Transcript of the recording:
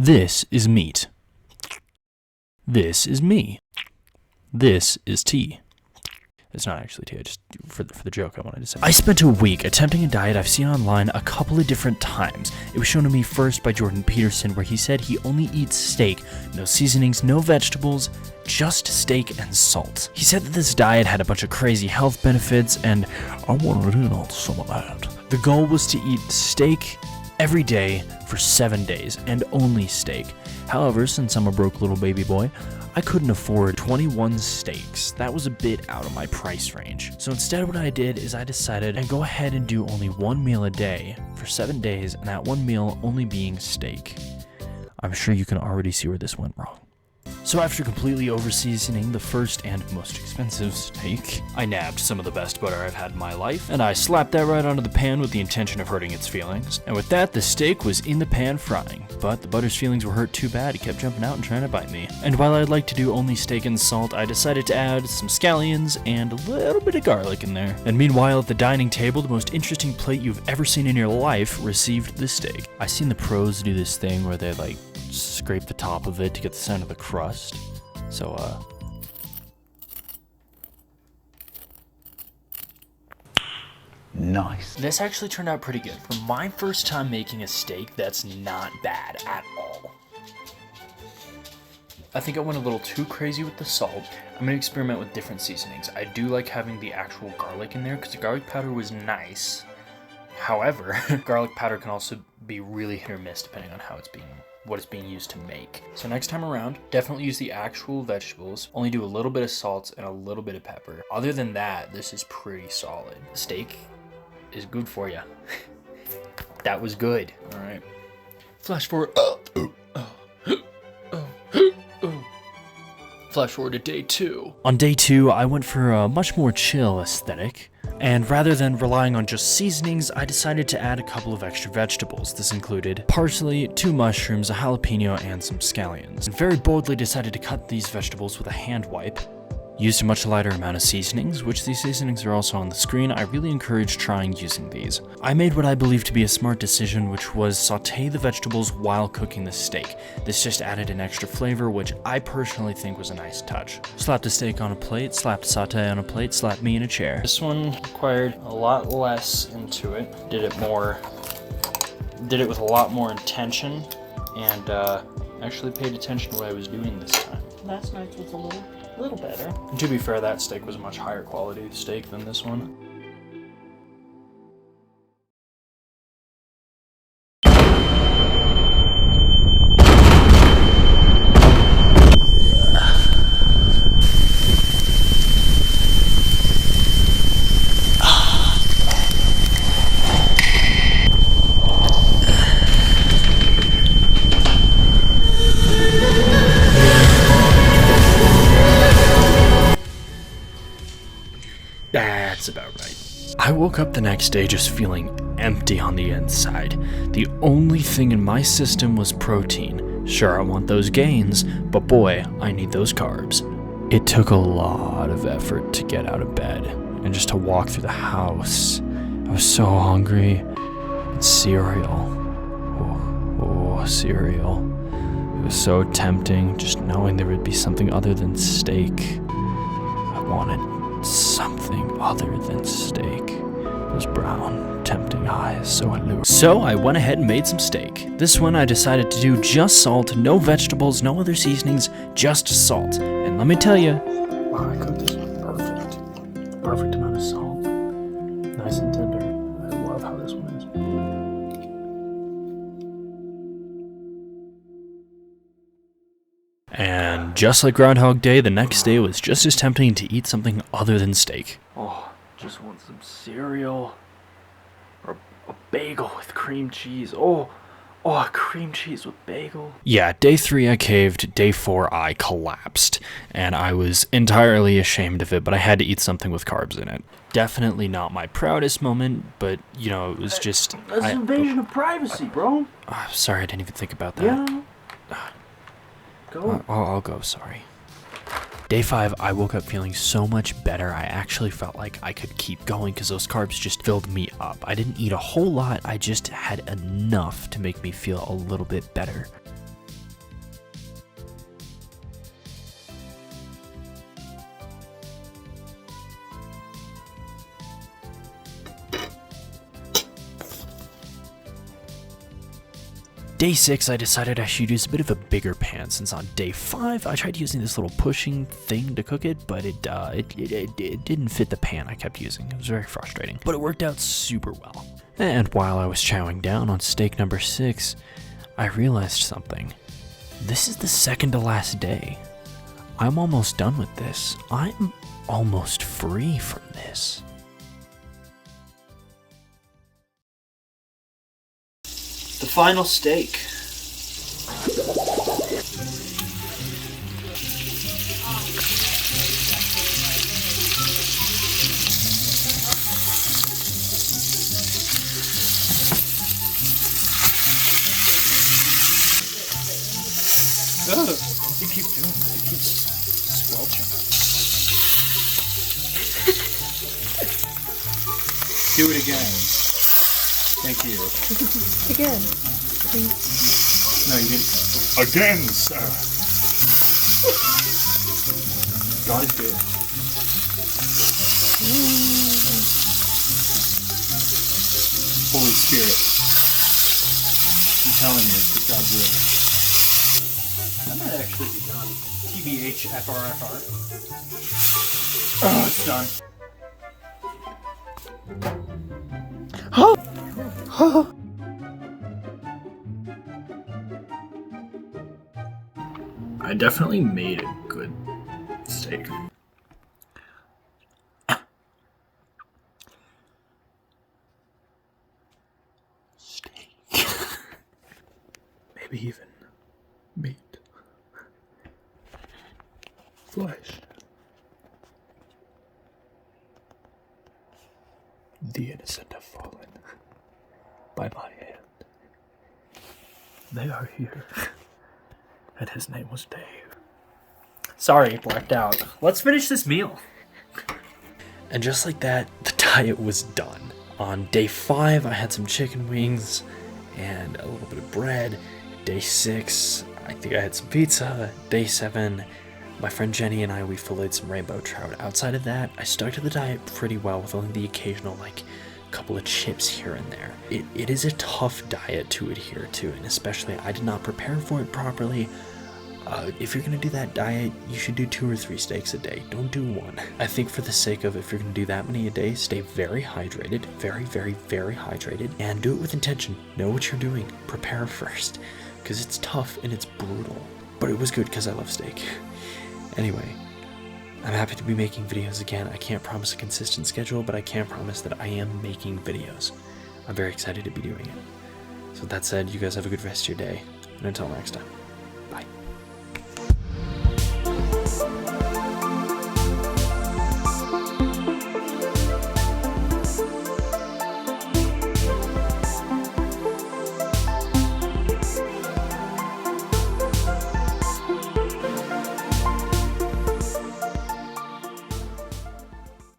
This is meat. This is me. This is tea. It's not actually tea, I just, for the joke I wanted to say. I spent a week attempting a diet I've seen online a couple of different times. It was shown to me first by Jordan Peterson, where he said he only eats steak, no seasonings, no vegetables, just steak and salt. He said that this diet had a bunch of crazy health benefits, and I wanted in on some of that. The goal was to eat steak every day for 7 days, and only steak. However, since I'm a broke little baby boy, I couldn't afford 21 steaks. That was a bit out of my price range. So instead what I did is I decided to go ahead and do only one meal a day for 7 days, and that one meal only being steak. I'm sure you can already see where this went wrong. So after completely over-seasoning the first and most expensive steak, I nabbed some of the best butter I've had in my life, and I slapped that right onto the pan with the intention of hurting its feelings. And with that, the steak was in the pan frying, but the butter's feelings were hurt too bad, it kept jumping out and trying to bite me. And while I'd like to do only steak and salt, I decided to add some scallions and a little bit of garlic in there. And meanwhile, at the dining table, the most interesting plate you've ever seen in your life received the steak. I've seen the pros do this thing where they scrape the top of it to get the center of the crust. So, nice. This actually turned out pretty good. For my first time making a steak, that's not bad at all. I think I went a little too crazy with the salt. I'm gonna experiment with different seasonings. I do like having the actual garlic in there because the garlic powder was nice. However, garlic powder can also be really hit or miss depending on what it's being used to make. So next time around, definitely use the actual vegetables. Only do a little bit of salt and a little bit of pepper. Other than that, this is pretty solid. Steak is good for you. That was good. All right. Flash forward. Flash forward to day 2. On day 2, I went for a much more chill aesthetic. And rather than relying on just seasonings, I decided to add a couple of extra vegetables. This included parsley, 2 mushrooms, a jalapeno, and some scallions. And very boldly decided to cut these vegetables with a hand wipe. Used a much lighter amount of seasonings, which these seasonings are also on the screen. I really encourage trying using these. I made what I believe to be a smart decision, which was saute the vegetables while cooking the steak. This just added an extra flavor, which I personally think was a nice touch. Slapped a steak on a plate, slapped saute on a plate, slapped me in a chair. This one required a lot less into it. Did it with a lot more intention, and actually paid attention to what I was doing this time. Last night's was a little better. And to be fair, that steak was a much higher quality steak than this one. That's about right. I woke up the next day just feeling empty on the inside. The only thing in my system was protein. Sure, I want those gains, but boy, I need those carbs. It took a lot of effort to get out of bed and just to walk through the house. I was so hungry. And cereal. Oh, cereal. It was so tempting just knowing there would be something other than steak. I wanted something other than steak. Those brown, tempting eyes, so alluring. So I went ahead and made some steak. This one I decided to do just salt, no vegetables, no other seasonings, just salt. And let me tell you, wow, I cooked this one perfect. Perfect amount of salt. Nice and tender. I love how this one is. And just like Groundhog Day, the next day was just as tempting to eat something other than steak. Oh, just want some cereal. Or a bagel with cream cheese. Oh, cream cheese with bagel. Yeah, day 3 I caved, day 4 I collapsed. And I was entirely ashamed of it, but I had to eat something with carbs in it. Definitely not my proudest moment, but, you know, it was just... That's an invasion of privacy, bro. Sorry, I didn't even think about that. Yeah. Go. I'll go, sorry. Day 5, I woke up feeling so much better. I actually felt like I could keep going because those carbs just filled me up. I didn't eat a whole lot, I just had enough to make me feel a little bit better. Day 6, I decided I should use a bit of a bigger pan, since on day 5, I tried using this little pushing thing to cook it, but it didn't fit the pan I kept using. It was very frustrating, but it worked out super well. And while I was chowing down on steak number 6, I realized something. This is the second to last day. I'm almost done with this. I'm almost free from this. The final steak. You keep doing that. It keeps squelching. Do it again. Thank you. Again. No, you didn't. Again, sir. God is good. Holy Spirit. I'm telling you, it's God's will. That might actually be done. TBH FRFR. Oh, it's done. I definitely made a good steak. Steak. Maybe even meat. Flesh. The innocent have fallen by my hand. They are here. And his name was Dave. Sorry, blacked out. Let's finish this meal. And just like that, the diet was done. On day 5, I had some chicken wings and a little bit of bread. Day 6, I think I had some pizza. Day 7, my friend Jenny and we filleted some rainbow trout. Outside of that, I stuck to the diet pretty well with only the occasional, couple of chips here and there. It is a tough diet to adhere to, and especially I did not prepare for it properly. If you're gonna do that diet, you should do 2 or 3 steaks a day. Don't do 1. I think for the sake of, if you're gonna do that many a day, stay very hydrated, very, very, very hydrated, and do it with intention. Know what you're doing. Prepare first, because it's tough and it's brutal. But it was good because I love steak. Anyway, I'm happy to be making videos again. I can't promise a consistent schedule, but I can promise that I am making videos. I'm very excited to be doing it. So with that said, you guys have a good rest of your day, and until next time.